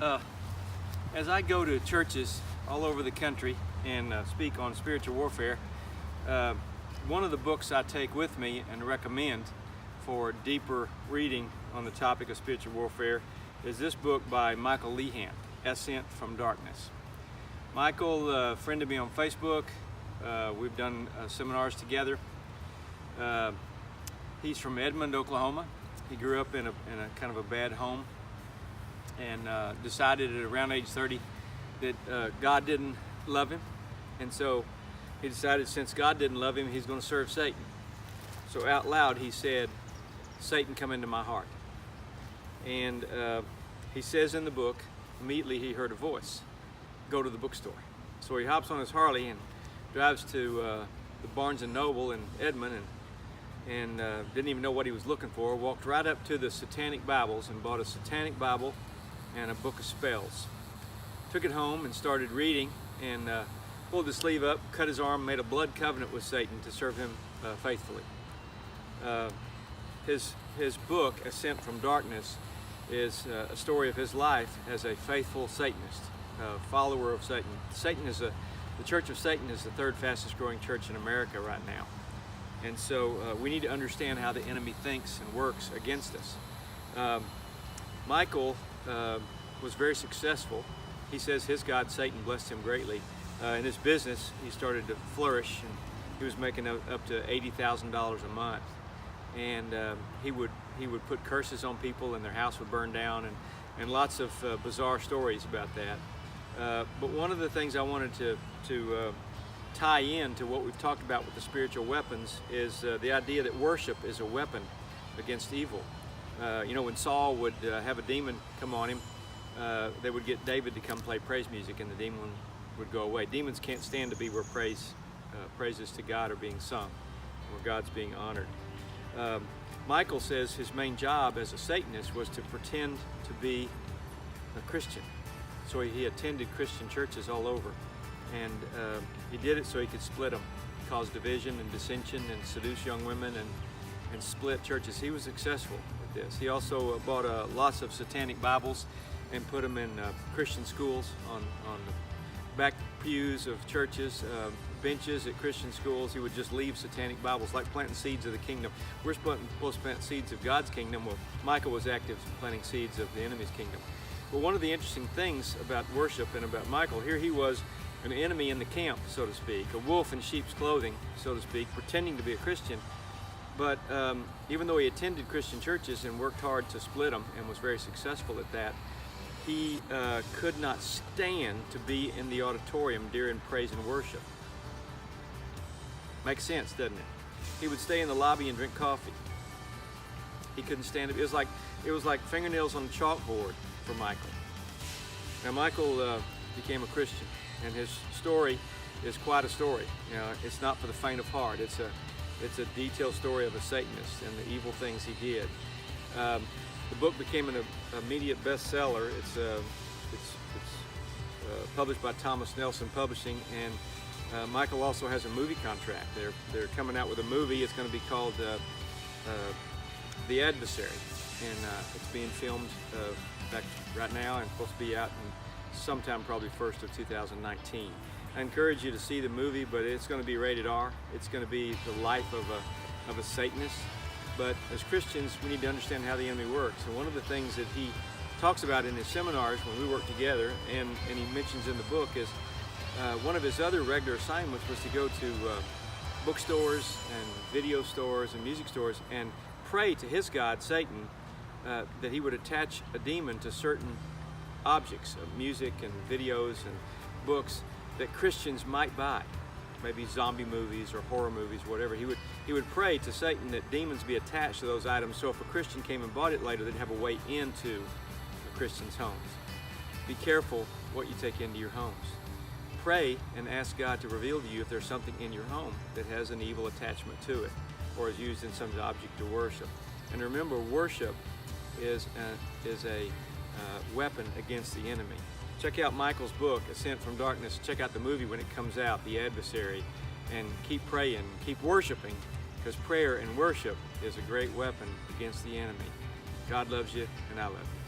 Uh, as I go to churches all over the country and speak on spiritual warfare, one of the books I take with me and recommend for deeper reading on the topic of spiritual warfare is this book by Michael Leehan, Ascent from Darkness. Michael friended me on Facebook. We've done seminars together. He's from Edmond, Oklahoma. He grew up in a kind of a bad home and decided at around age 30 that God didn't love him, and so he decided since God didn't love him, he's going to serve Satan. So out loud he said, "Satan, come into my heart." And he says in the book, immediately he heard a voice, "Go to the bookstore." So he hops on his Harley and drives to the Barnes and Noble in Edmond, and didn't even know what he was looking for. Walked right up to the Satanic Bibles and bought a Satanic Bible and a book of spells. Took it home and started reading, and pulled the sleeve up, cut his arm, made a blood covenant with Satan to serve him faithfully. His book, Ascent from Darkness, is a story of his life as a faithful Satanist, follower of Satan. The Church of Satan is the third fastest growing church in America right now. And so we need to understand how the enemy thinks and works against us. Michael was very successful. He says his God, Satan, blessed him greatly. In his business, he started to flourish, and he was making up to $80,000 a month. And he would put curses on people, and their house would burn down, and lots of bizarre stories about that. But one of the things I wanted to tie in to what we've talked about with the spiritual weapons is the idea that worship is a weapon against evil. When Saul would have a demon come on him, they would get David to come play praise music, and the demon would go away. Demons can't stand to be where praises to God are being sung, where God's being honored. Michael says his main job as a Satanist was to pretend to be a Christian. So he attended Christian churches all over, and he did it so he could split them, cause division and dissension, and seduce young women and split churches. He was successful with this. He also bought lots of Satanic Bibles and put them in Christian schools, on the back pews of churches, benches at Christian schools. He would just leave Satanic Bibles, like planting seeds of the kingdom. We're supposed to plant seeds of God's kingdom. Well, Michael was active planting seeds of the enemy's kingdom. But one of the interesting things about worship and about Michael, here he was an enemy in the camp, so to speak, a wolf in sheep's clothing, so to speak, pretending to be a Christian. But even though he attended Christian churches and worked hard to split them and was very successful at that, he could not stand to be in the auditorium during praise and worship. Makes sense, doesn't it? He would stay in the lobby and drink coffee. He couldn't stand it. It was like fingernails on a chalkboard for Michael. Now Michael became a Christian, and his story is quite a story. It's not for the faint of heart. It's a detailed story of a Satanist and the evil things he did. The book became an immediate bestseller. It's published by Thomas Nelson Publishing, and Michael also has a movie contract. They're coming out with a movie. It's going to be called The Adversary, and it's being filmed right now, and supposed to be out in sometime probably 1st of 2019. I encourage you to see the movie, but it's going to be rated R. It's going to be the life of a Satanist. But as Christians, we need to understand how the enemy works. And one of the things that he talks about in his seminars when we work together, and he mentions in the book, is one of his other regular assignments was to go to bookstores and video stores and music stores and pray to his god, Satan, that he would attach a demon to certain objects of music and videos and books that Christians might buy. Maybe zombie movies or horror movies, whatever. He would pray to Satan that demons be attached to those items, so if a Christian came and bought it later, they'd have a way into a Christian's homes. Be careful what you take into your homes. Pray and ask God to reveal to you if there's something in your home that has an evil attachment to it, or is used in some object to worship. And remember, worship is a weapon against the enemy. Check out Michael's book, Ascent from Darkness. Check out the movie when it comes out, The Adversary. And keep praying, keep worshiping, because prayer and worship is a great weapon against the enemy. God loves you, and I love you.